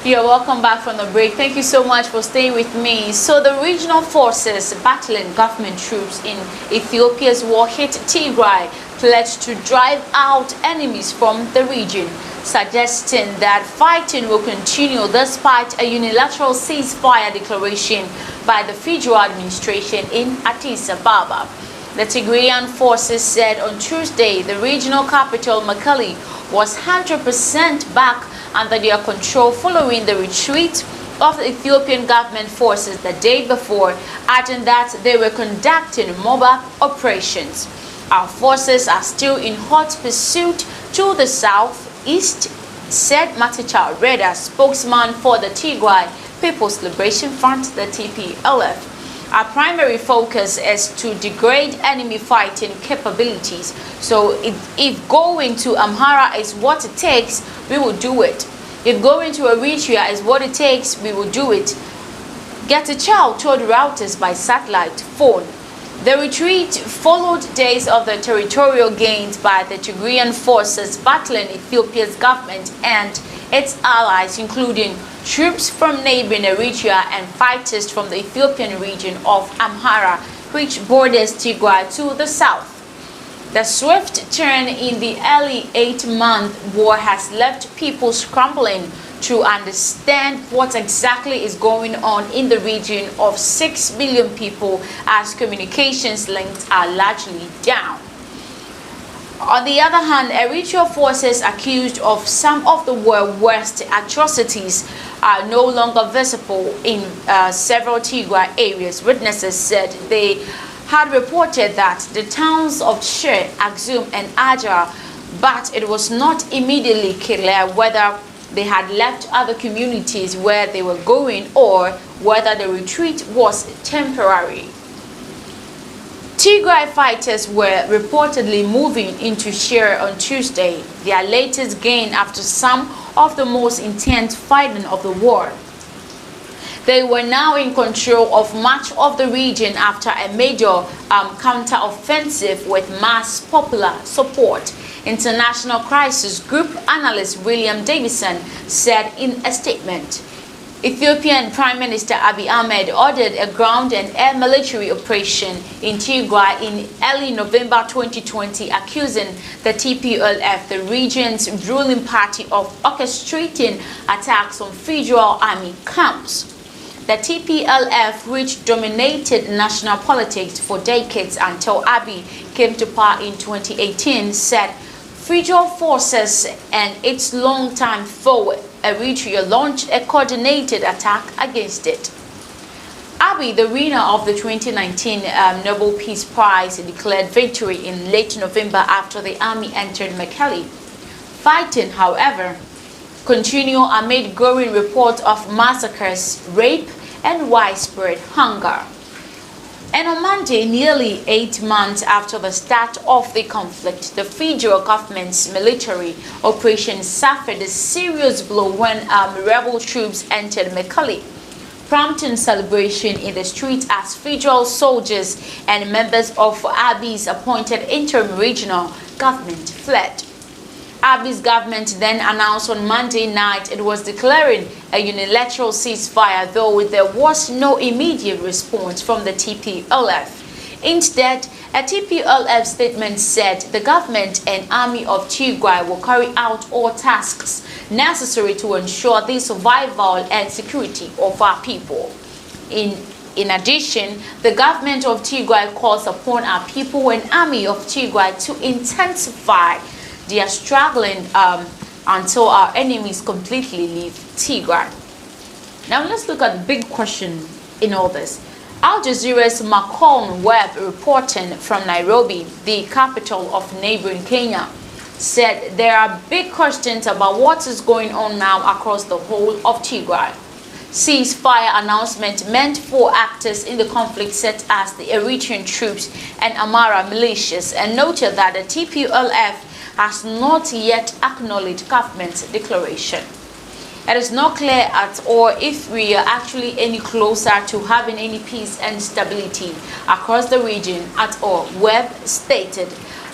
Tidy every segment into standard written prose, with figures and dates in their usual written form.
You're welcome back from the break. Thank you so much for staying with me. So the regional forces battling government troops in Ethiopia's war-hit Tigray pledged to drive out enemies from the region, suggesting that fighting will continue despite a unilateral ceasefire declaration by the federal administration in Addis Ababa. The Tigrayan forces said on Tuesday the regional capital Mekelle was 100% back under their control following the retreat of the Ethiopian government forces the day before, adding that they were conducting mobile operations. Our forces are still in hot pursuit to the southeast, said Maticha Reda, spokesman for the Tigray People's Liberation Front, the TPLF. Our primary focus is to degrade enemy fighting capabilities. So if going to Amhara is what it takes, we will do it. If going to Eritrea is what it takes, we will do it. Get a child told routers by satellite phone. The retreat followed days of the territorial gains by the Tigrayan forces battling Ethiopia's government and its allies, including troops from neighboring Eritrea and fighters from the Ethiopian region of Amhara, which borders Tigray to the south. The swift turn in the early 8-month war has left people scrambling to understand what exactly is going on in the region of 6 million people, as communications links are largely down. On the other hand, Eritrea forces accused of some of the world's worst atrocities are no longer visible in several Tigray areas. Witnesses said they had reported that the towns of Shire, Axum and Ajar, but it was not immediately clear whether they had left other communities where they were going or whether the retreat was temporary. Tigray fighters were reportedly moving into Shire on Tuesday, their latest gain after some of the most intense fighting of the war. They were now in control of much of the region after a major counter-offensive with mass popular support. International Crisis Group analyst William Davison said in a statement. Ethiopian Prime Minister Abiy Ahmed ordered a ground and air military operation in Tigray in early November 2020, accusing the TPLF, the region's ruling party, of orchestrating attacks on federal army camps. The TPLF, which dominated national politics for decades until Abiy came to power in 2018, said federal forces and its longtime foe Eritrea launched a coordinated attack against it. Abiy, the winner of the 2019 Nobel Peace Prize, declared victory in late November after the army entered Mekelle. Fighting, however, continue amid growing reports of massacres, rape, and widespread hunger. And on Monday, nearly 8 months after the start of the conflict, the federal government's military operation suffered a serious blow when rebel troops entered Mekelle, prompting celebration in the streets as federal soldiers and members of Abiy's appointed interim regional government fled. Abiy's government then announced on Monday night it was declaring a unilateral ceasefire, though there was no immediate response from the TPLF. Instead, a TPLF statement said the government and army of Tigray will carry out all tasks necessary to ensure the survival and security of our people. In addition, the government of Tigray calls upon our people and army of Tigray to intensify their struggling until our enemies completely leave Tigray. Now let's look at the big question in all this. Al Jazeera's Malcolm Webb, reporting from Nairobi, the capital of neighboring Kenya, said there are big questions about what is going on now across the whole of Tigray. Ceasefire announcement meant for actors in the conflict such as the Eritrean troops and Amhara militias, and noted that the TPLF has not yet acknowledged government's declaration. It is not clear at all if we are actually any closer to having any peace and stability across the region at all, Webb stated.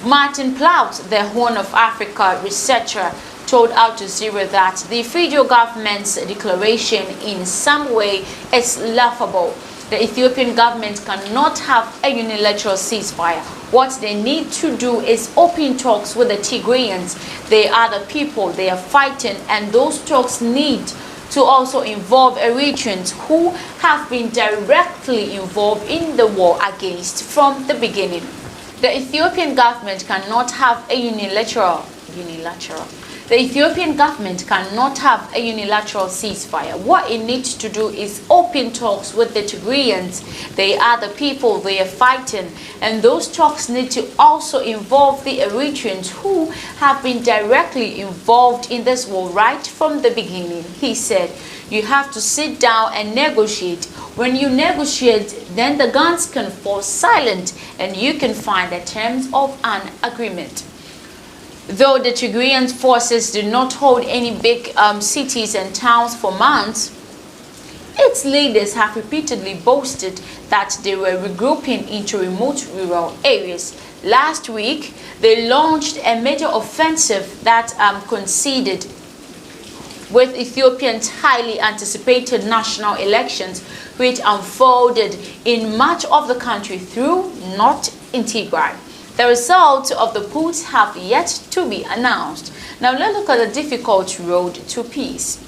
Martin Plaut, the Horn of Africa researcher told Al Jazeera that the federal government's declaration in some way is laughable. The Ethiopian government cannot have a unilateral ceasefire. What they need to do is open talks with the Tigrayans. They are the people they are fighting, and those talks need to also involve Eritreans who have been directly involved in the war against from the beginning. The Ethiopian government cannot have a unilateral. The Ethiopian government cannot have a unilateral ceasefire. What it needs to do is open talks with the Tigrayans. They are the people they are fighting, and those talks need to also involve the Eritreans who have been directly involved in this war right from the beginning. He said, you have to sit down and negotiate. When you negotiate, then the guns can fall silent and you can find the terms of an agreement. Though the Tigrayan forces did not hold any big cities and towns for months, its leaders have repeatedly boasted that they were regrouping into remote rural areas. Last week, they launched a major offensive that coincided with Ethiopia's highly anticipated national elections, which unfolded in much of the country through not in Tigray. The results of the polls have yet to be announced. Now let's look at the difficult road to peace.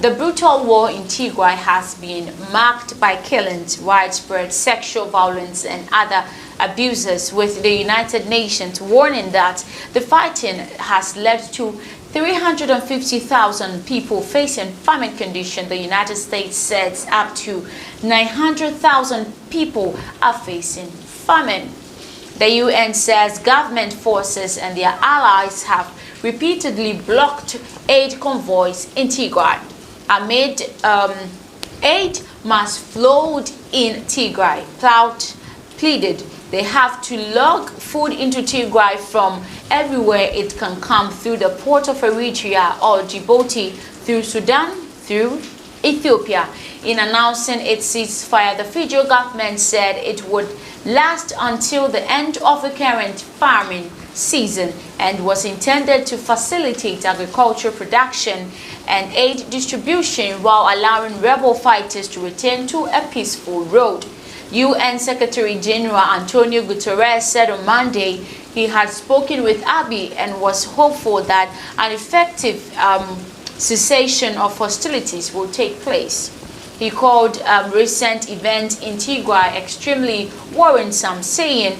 The brutal war in Tigray has been marked by killings, widespread sexual violence and other abuses, with the United Nations warning that the fighting has led to 350,000 people facing famine conditions. The United States says up to 900,000 people are facing famine. The UN says government forces and their allies have repeatedly blocked aid convoys in Tigray. Amid aid mass flowed in Tigray, pleaded they have to lug food into Tigray from everywhere it can come, through the port of Eritrea or Djibouti, through Sudan, through Ethiopia. In announcing its ceasefire, the federal government said it would last until the end of the current farming season and was intended to facilitate agricultural production and aid distribution while allowing rebel fighters to return to a peaceful road. UN Secretary General Antonio Guterres said on Monday he had spoken with Abiy and was hopeful that an effective cessation of hostilities will take place. He called recent events in Tigray extremely worrisome, saying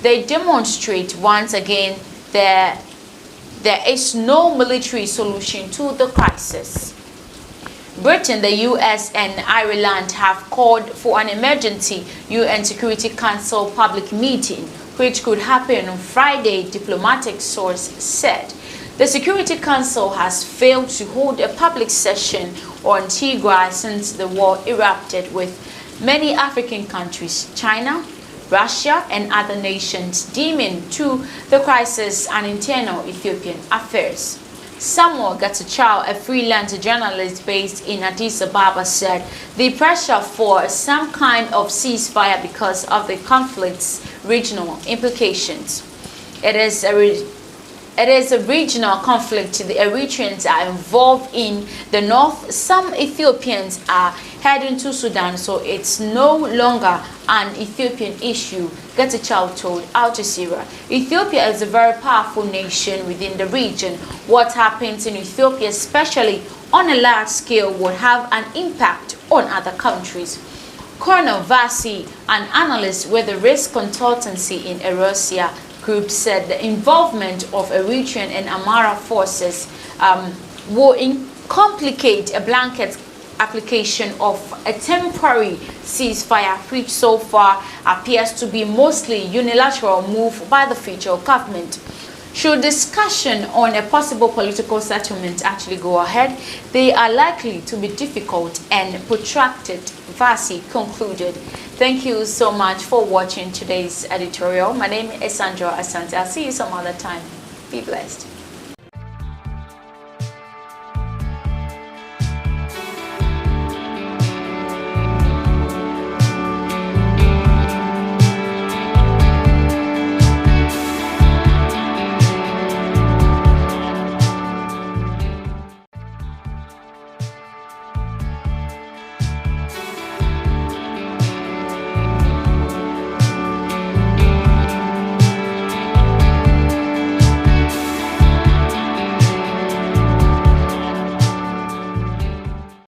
they demonstrate once again there is no military solution to the crisis. Britain, the US, and Ireland have called for an emergency UN Security Council public meeting, which could happen on Friday, diplomatic source said. The Security Council has failed to hold a public session on Tigray since the war erupted, with many African countries, China, Russia, and other nations deeming to the crisis an internal Ethiopian affairs. Samuel Getachew, a freelance journalist based in Addis Ababa, said the pressure for some kind of ceasefire because of the conflict's regional implications. It is a regional conflict. The Eritreans are involved in the north. Some Ethiopians are heading to Sudan, so it's no longer an Ethiopian issue, Getachew told Al Jazeera. Ethiopia is a very powerful nation within the region. What happens in Ethiopia, especially on a large scale, will have an impact on other countries. Colonel Vasi, an analyst with the risk consultancy in Eritrea group, said the involvement of Eritrean and Amhara forces will complicate a blanket application of a temporary ceasefire, which so far appears to be mostly unilateral move by the federal government. Should discussion on a possible political settlement actually go ahead, they are likely to be difficult and protracted, Vasi concluded. Thank you so much for watching today's editorial. My name is Sandra Asante. I'll see you some other time. Be blessed.